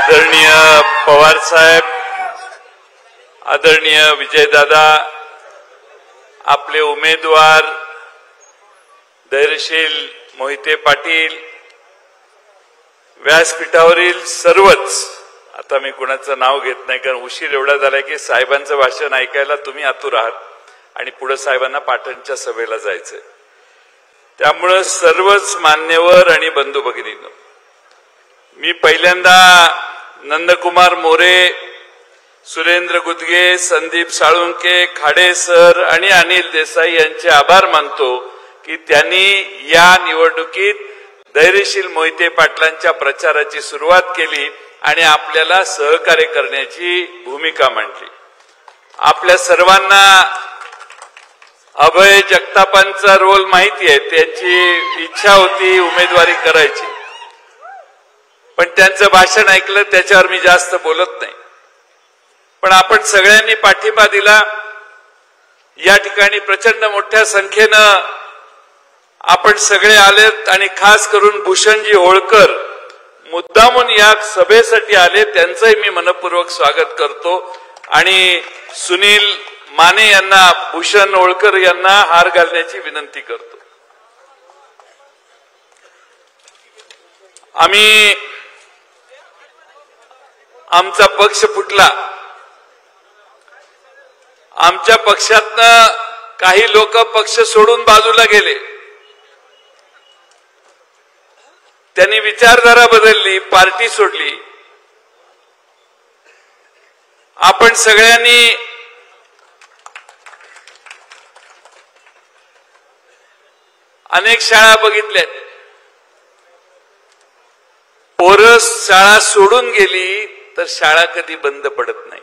आदरणीय पवार साहेब, आदरणीय विजयदादा, आपले उमेदवार धैर्यशील मोहिते पाटील, व्यासपीठावरील सर्वच, आता मी कुणाचं नाव घेत नाही कारण उशीर एवढा झालाय की साहेबांचं भाषण ऐकायला तुम्ही आतुर आहात आणि पुढे साहेबांना पाटणच्या सभेला जायचंय, त्यामुळे सर्वच मान्यवर आणि बंधू भगिनींनो, मी पहिल्यांदा नंदकुमार मोरे, सुरेंद्र गुदगे, संदीप साळुंके, खाडे सर आणि अनिल देसाई यांचे आभार मानतो की त्यांनी या निवडणुकीत धैर्यशील मोहिते पाटलांच्या प्रचाराची सुरुवात केली आणि आपल्याला सहकार्य करण्याची भूमिका मांडली। आपल्या सर्वांना अभय जगतापांचा रोल माहिती आहे, त्यांची इच्छा होती उमेदवारी करायची, पण त्यांचं भाषण ऐकलं त्याच्यावर मी जास्त बोलत नाही, पण आपण सगळ्यांनी पाठिंबा दिला। या ठिकाणी प्रचंड मोठ्या संख्येनं आपण सगळे आलेत आणि खास करून भूषणजी होळकर मुद्दामून या सभेसाठी आले, त्यांचंही मी मनपूर्वक स्वागत करतो आणि सुनील माने यांना, भूषण होळकर यांना हार घालण्याची विनंती करतो। आमचा पक्ष फुटला, आमच्या पक्षातनं काही लोक पक्ष सोडून बाजूला गेले, त्यांनी विचारधारा बदलली, पार्टी सोडली। आपण सगळ्यांनी अनेक शाळा बघितल्यात, पोरं शाळा सोडून गेली तर शाळा कधी बंद पडत नाही,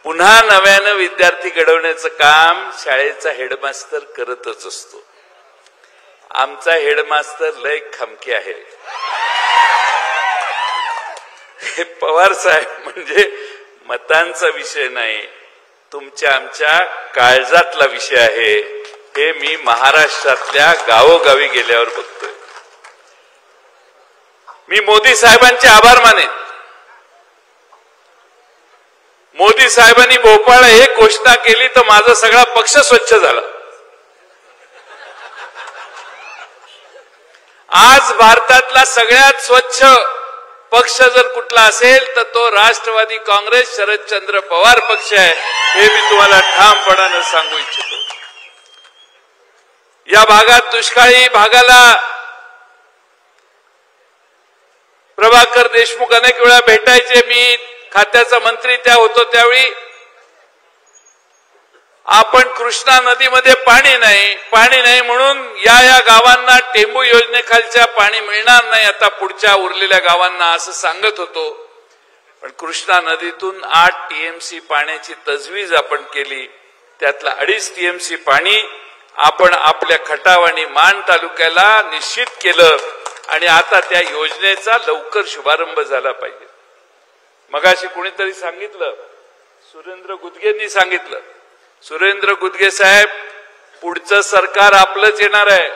पुन्हा नव्यानं विद्यार्थी घडवण्याचं काम शाळेचा हेडमास्तर करतच असतो। आमचा हेडमास्टर लय खमके आहे, हे पवार साहेब म्हणजे मतांचा विषय नाही, तुमच्या आमच्या काळजातला विषय आहे, हे मी महाराष्ट्रातल्या गावोगावी गेल्यावर बघतोय। मी मोदी साहेबांचे आभार मानेन। मोदी साहेबांनी भोपाळला एक घोषणा केली तर माझा सगळा पक्ष स्वच्छ झाला। आज भारतातला सगळ्यात स्वच्छ पक्ष जर कुठला असेल तर तो राष्ट्रवादी काँग्रेस शरदचंद्र पवार पक्ष आहे, हे मी तुम्हाला ठामपणाने सांगू इच्छितो। या भागात दुष्काळी भागाला प्रभाकर देशमुख अनेक वेळा भेटायचे, मी खात्याचा मंत्री त्या होतो त्यावेळी। आपण कृष्णा नदीमध्ये पाणी नाही म्हणून या गावांना टेंबू योजनेखालच्या पाणी मिळणार नाही आता पुढच्या उरलेल्या गावांना असं सांगत होतो, पण कृष्णा नदीतून 8 टीएमसी पाण्याची तजवीज आपण केली, त्यातला 2.5 टीएमसी पाणी आपण आपल्या खटाव आणि मान तालुक्याला निश्चित केलं आणि आता त्या योजनेचा लवकर शुभारंभ झाला पाहिजे। मगाशी कुणीतरी सांगितलं, सुरेंद्र गुदगेंनी सांगितलं, सुरेंद्र गुदगे साहेब पुढचं सरकार आपलंच येणार आहे।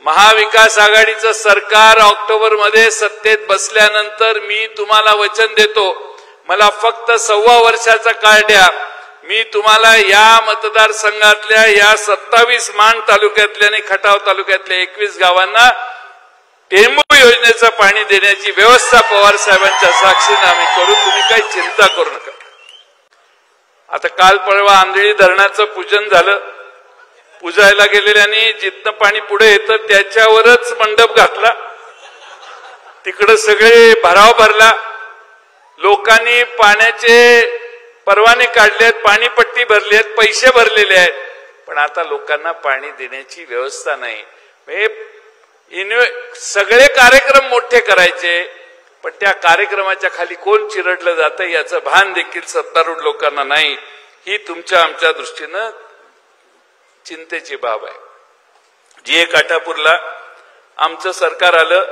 महाविकास आघाडीचं सरकार ऑक्टोबरमध्ये सत्तेत बसल्यानंतर मी तुम्हाला वचन देतो, मला फक्त 1.25 वर्षाचा काळ द्या, मी तुम्हाला या मतदारसंघातल्या या 27 मान तालुक्यातल्या आणि खटाव तालुक्यातल्या 21 गावांना टेंबू योजनेचं पाणी देण्याची व्यवस्था पवार साहेबांच्या साक्षीने आम्ही करू, तुम्ही काही चिंता करू नका। आता काल परवा आंधळी धरणाचं पूजन झालं, पूजायला गेलेल्यांनी जिथनं पाणी पुढे येतं त्याच्यावरच मंडप घातला, तिकडे सगळे भराव भरला, लोकांनी पाण्याचे परवाने काढलेत, पाणीपट्टी भरली आहेत, पैसे भरलेले आहेत, पण आता लोकांना पाणी देण्याची व्यवस्था नाही। सगळे कार्यक्रम मोठे करायचे, पण त्या कार्यक्रमाच्या खाली कोण चिरडलं जातं याचं भान देखील सत्तारूढ लोकांना नाही, ही तुमच्या आमच्या दृष्टीनं चिंतेची बाब आहे। जी काठापूरला आमचं सरकार आलं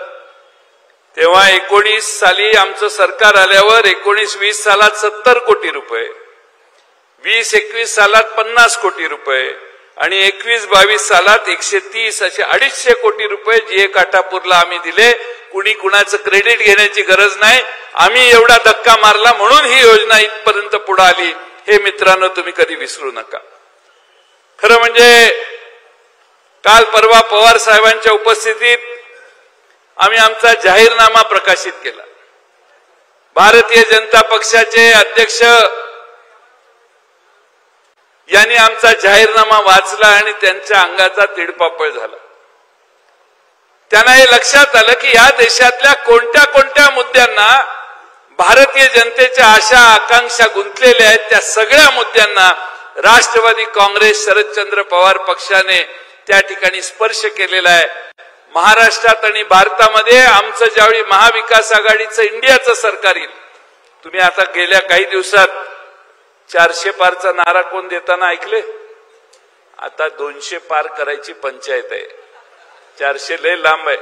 तेव्हा 19 साली आमचं सरकार आल्यावर 19-20 सालात 70 कोटी रुपये, 20-21 सालात 50 कोटी रुपये आणि 21-22 सालात 130 असे 250 कोटी रुपये जीए काठापूरला आम्ही दिले. कुणी कुणाचं क्रेडिट घेण्याची गरज नाही. आम्ही एवढा धक्का मारला म्हणून ही योजना इथपर्यंत पुढे आली. हे मित्रांनो तुम्ही कधी विसरू नका. खरं म्हणजे काल परवा पवार साहेबांच्या उपस्थितीत आम्ही आमचा जाहीरनामा प्रकाशित केला. भारतीय जनता पक्षाचे अध्यक्ष यांनी आमचा जाहीरनामा वाचला आणि त्यांच्या अंगाचा तिडपापळ झाला. त्यांना हे लक्षात आलं की या देशातल्या कोणत्या कोणत्या मुद्द्यांना भारतीय जनतेच्या आशा आकांक्षा गुंतलेल्या आहेत. त्या सगळ्या मुद्द्यांना राष्ट्रवादी काँग्रेस शरदचंद्र पवार पक्षाने त्या ठिकाणी स्पर्श केलेला आहे. महाराष्ट्रात आणि भारतामध्ये आमचं ज्यावेळी महाविकास आघाडीचं इंडियाचं सरकार येईल, तुम्ही आता गेल्या काही दिवसात 400 पारचा नारा कोण देताना ऐकले? आता 200 पार करायची पंचायत आहे. 400 लय लांब आहे.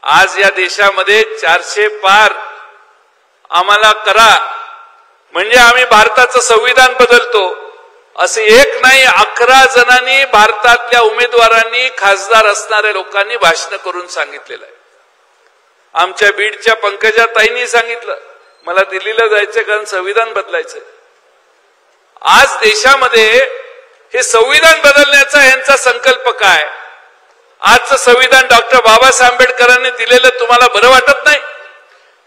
आज या देशामध्ये 400 पार आम्हाला करा म्हणजे आम्ही भारताचं संविधान बदलतो. असे एक नाही 11 जणांनी भारतातल्या उमेदवारांनी खासदार असणाऱ्या लोकांनी भाषण करून सांगितलेलं आहे. आमच्या बीडच्या पंकजाताईंनी सांगितलं मला दिल्लीला जायचंय कारण संविधान बदलायचंय. आज देशामध्ये हे संविधान बदलण्याचा यांचा संकल्प काय? आजचं संविधान डॉक्टर बाबासाहेब आंबेडकरांनी दिलेलं तुम्हाला बरं वाटत नाही?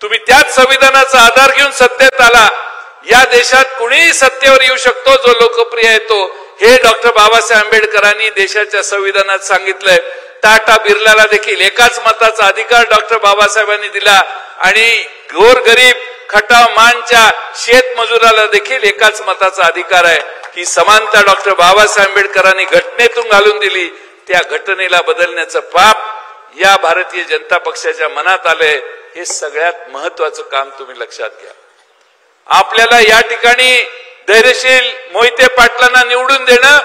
तुम्ही त्याच संविधानाचा आधार घेऊन सत्तेत आला. या देशात कुणीही सत्तेवर येऊ शकतो जो लोकप्रिय येतो हे डॉक्टर बाबासाहेब आंबेडकरांनी देशाच्या संविधानात सांगितलंय. टाटा बिर्लाला देखील एकाच मताचा अधिकार डॉक्टर बाबासाहेबांनी दिला आणि गोरगरीब खटाव मानच्या शेतमजुराला देखील एकाच मताचा अधिकार आहे. ही समानता डॉक्टर बाबासाहेब आंबेडकरांनी घटनेतून घालून दिली. त्या घटनेला बदलण्याचं पाप या भारतीय जनता पक्षाच्या मनात आलंय. हे सगळ्यात महत्वाचं काम तुम्ही लक्षात घ्या. आपल्याला या ठिकाणी धैर्यशील मोहिते पाटलांना निवडून देणं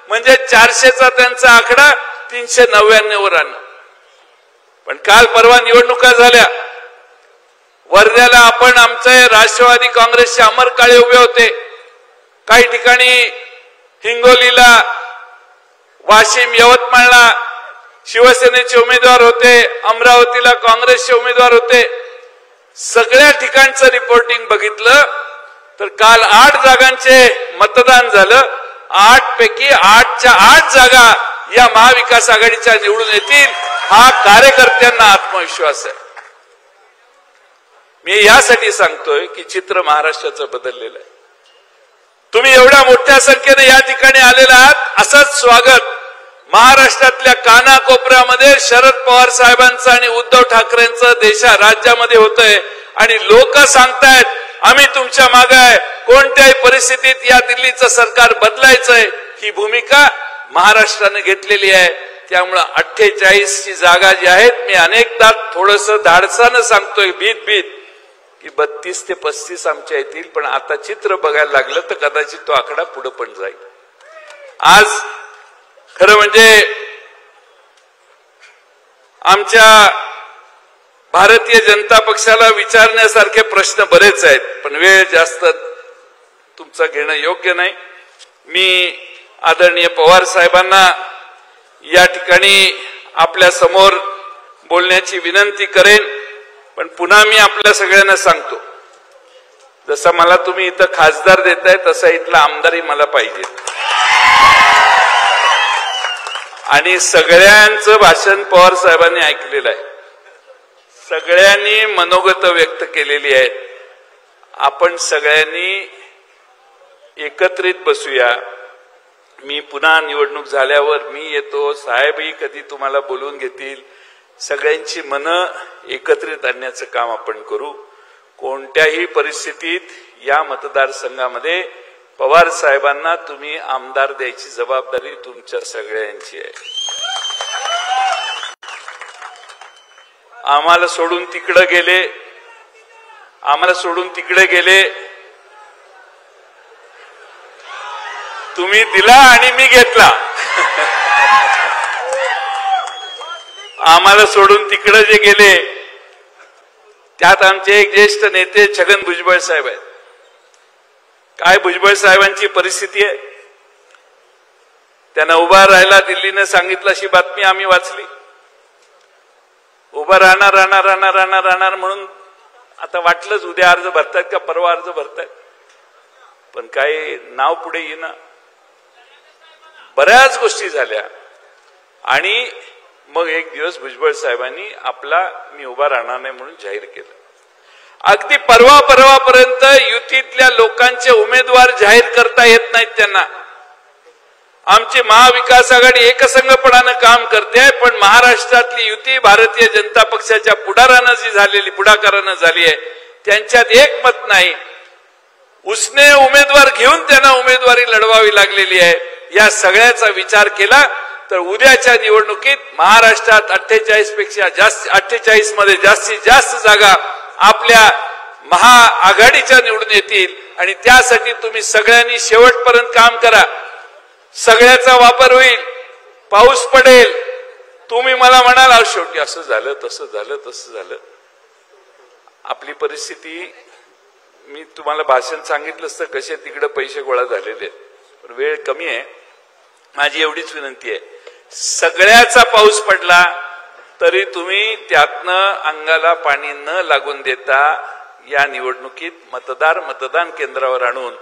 म्हणजे 400चा त्यांचा आकडा 399 वर आणणं. पण काल परवा निवडणुका झाल्या. वर्ध्याला आपण आमचे राष्ट्रवादी काँग्रेसचे अमर काळे उभे होते. काही ठिकाणी हिंगोलीला, वाशिम, यवतमाळला शिवसेनेचे उमेदवार होते. अमरावतीला काँग्रेसचे उमेदवार होते. सगळ्या ठिकाणचं रिपोर्टिंग बघितलं तर काल 8 जागांचे मतदान झालं. 8 पैकी 8च्या 8 जागा या महाविकास आघाडीच्या निवडून येतील हा कार्यकर्त्यांना आत्मविश्वास आहे. मी यासाठी सांगतोय की चित्र महाराष्ट्राचं बदललेलं आहे. तुम्ही एवढ्या मोठ्या संख्येने या ठिकाणी आलेला आहात. असंच स्वागत महाराष्ट्रातल्या कानाकोपऱ्यामध्ये शरद पवार साहेबांचं आणि उद्धव ठाकरेंचं राज्यामध्ये होतंय आणि लोक सांगतायत आम्ही तुमच्या मागे आहे. कोणत्याही परिस्थितीत या दिल्लीचं सरकार बदलायचंय ही भूमिका महाराष्ट्राने घेतलेली आहे. त्यामुळे 48ची जागा जी आहेत मी अनेकदा थोडस धाडसानं सांगतोय भीत की 32 ते 35 आमच्या येतील. पण आता चित्र बघायला लागलं तर कदाचित तो आकडा पुढे पण जाईल. आज खरं म्हणजे आमच्या भारतीय जनता पक्षाला विचारण्यासारखे प्रश्न बरेच आहेत पण वेळ जास्त तुमचा घेणं योग्य नाही. मी आदरणीय पवार साहेबांना या ठिकाणी आपल्या समोर बोलण्याची विनंती करेन. पण पुन्हा मी आपल्या सगळ्यांना सांगतो जसं मला तुम्ही इथं खासदार देताय तसा इथला आमदारही मला पाहिजे. आणि सगळ्यांचं भाषण पवार साहेबांनी ऐकलेलं आहे. सगळ्यांनी मनोगत व्यक्त केलेली आहेत. आपण सगळ्यांनी एकत्रित बसूया. मी पुन्हा निवडणूक झाल्यावर मी येतो. साहेबही कधी तुम्हाला बोलून घेतील. सगळ्यांची मनं एकत्रित आणण्याचं काम आपण करू. कोणत्याही परिस्थितीत या मतदारसंघामध्ये पवार साहेबांना तुम्ही आमदार द्यायची जबाबदारी तुमच्या सगळ्यांची आहे. आम्हाला सोडून तिकडे गेले तुम्ही दिला आणि मी घेतला. आम्हाला सोडून तिकडे जे गेले त्यात आमचे एक ज्येष्ठ नेते छगन भुजबळ साहेब आहेत. काय भुजबळ साहेबांची परिस्थिती आहे? त्यांना उभा राहायला दिल्लीने सांगितलं अशी बातमी आम्ही वाचली. उभा राहणार म्हणून आता वाटलंच उद्या अर्ज भरतायत का परवा अर्ज भरतायत, पण काय नाव पुढे येईना. बऱ्याच गोष्टी झाल्या आणि मग एक दिवस भुजबळ साहेबांनी आपला मी उभा राहणार नाही म्हणून जाहीर केलं. अगदी परवापर्यंत युतीतल्या लोकांचे उमेदवार जाहीर करता येत नाहीत त्यांना. आमची महाविकास आघाडी एकसंघपणानं काम करते, पण महाराष्ट्रातली युती भारतीय जनता पक्षाच्या पुढाकारानं झाली आहे. त्यांच्यात एक मत नाही. उसने उमेदवार घेऊन त्यांना उमेदवारी लढवावी लागलेली आहे. या सगळ्याचा विचार केला तर उद्याच्या निवडणुकीत महाराष्ट्रात 48 मध्ये जास्तीत जास्त जागा आपल्या महाआघाडीच्या निवडून येतील आणि त्यासाठी तुम्ही सगळ्यांनी शेवटपर्यंत काम करा. सगळ्याचा वापर होईल, पाऊस पडेल. तुम्ही मला म्हणाल शेवटी असं झालं तसं झालं. आपली परिस्थिती मी तुम्हाला भाषण सांगितलंच तर कसे तिकडे पैसे गोळा झालेले आहेत, पण वेळ कमी आहे. माझी एवढीच विनंती आहे, सगळ्याचा पाऊस पडला तरी तुम्ही त्यातनं अंगाला पाणी न लागून देता या निवडणुकीत मतदान केंद्रावर आणून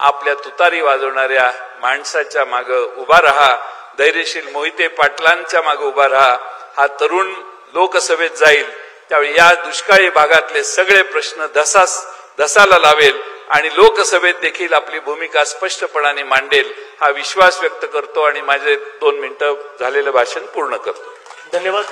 आपल्या तुतारी वाजवणाऱ्या माणसाच्या मागे उभा राहा. धैर्यशील मोहिते पाटलांच्या मागे उभा राहा. हा तरुण लोकसभेत जाईल त्यावेळी या दुष्काळी भागातले सगळे प्रश्न धसाला लावेल आणि लोकसभेत देखील आपली भूमिका स्पष्टपणाने मांडेल हा विश्वास व्यक्त करतो आणि माझे 2 मिनिटं झालेलं भाषण पूर्ण करतो. धन्यवाद.